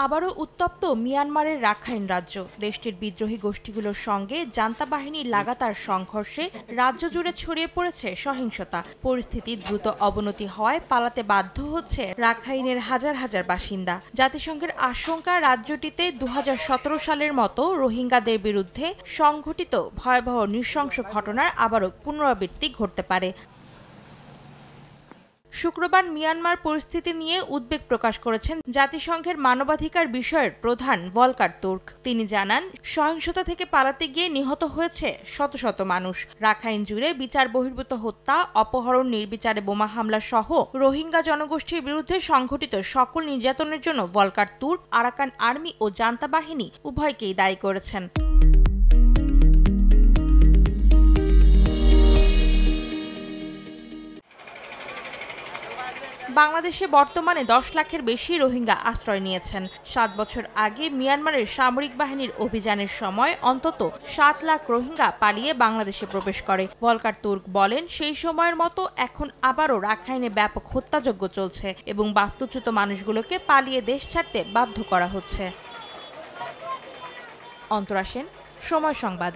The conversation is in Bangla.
আবারও উত্তপ্ত মিয়ানমারের রাখাইন রাজ্য। দেশটির বিদ্রোহী গোষ্ঠীগুলোর সঙ্গে জান্তা বাহিনীর লাগাতার সংঘর্ষে রাজ্য জুড়ে ছড়িয়ে পড়েছে সহিংসতা। পরিস্থিতি দ্রুত অবনতি হওয়ায় পালাতে বাধ্য হচ্ছে রাখাইনের হাজার হাজার বাসিন্দা। জাতিসংঘের আশঙ্কা, রাজ্যটিতে 2017 সালের মতো রোহিঙ্গাদের বিরুদ্ধে সংঘটিত ভয়াবহ নৃশংস ঘটনার আবারও পুনরাবৃত্তি ঘটতে পারে। শুক্রবার মিয়ানমার পরিস্থিতি নিয়ে উদ্বেগ প্রকাশ করেছেন জাতিসংঘের মানবাধিকার বিষয়ের প্রধান ভলকার তুর্ক। তিনি জানান, সহিংসতা থেকে পালাতে গিয়ে নিহত হয়েছে শত শত মানুষ। রাখাইন জুড়ে বিচার বহির্ভূত হত্যা, অপহরণ, নির্বিচারে বোমা হামলা সহ রোহিঙ্গা জনগোষ্ঠীর বিরুদ্ধে সংঘটিত সকল নির্যাতনের জন্য ভলকার তুর্ক আরাকান আর্মি ও জান্তা বাহিনী উভয়কেই দায়ী করেছেন। বাংলাদেশে বর্তমানে 10 লাখের বেশি রোহিঙ্গা আশ্রয় নিয়েছেন। 7 বছর আগে মিয়ানমারের সামরিক বাহিনীর অভিযানের সময় অন্তত 7 লাখ রোহিঙ্গা পালিয়ে বাংলাদেশে প্রবেশ করে। ভলকার তুর্ক বলেন, সেই সময়ের মতো এখন আবারও রাখাইনে ব্যাপক হত্যাযজ্ঞ চলছে এবং বাস্তুচ্যুত মানুষগুলোকে পালিয়ে দেশ ছাড়তে বাধ্য করা হচ্ছে। অন্তরা সেন, সময় সংবাদ।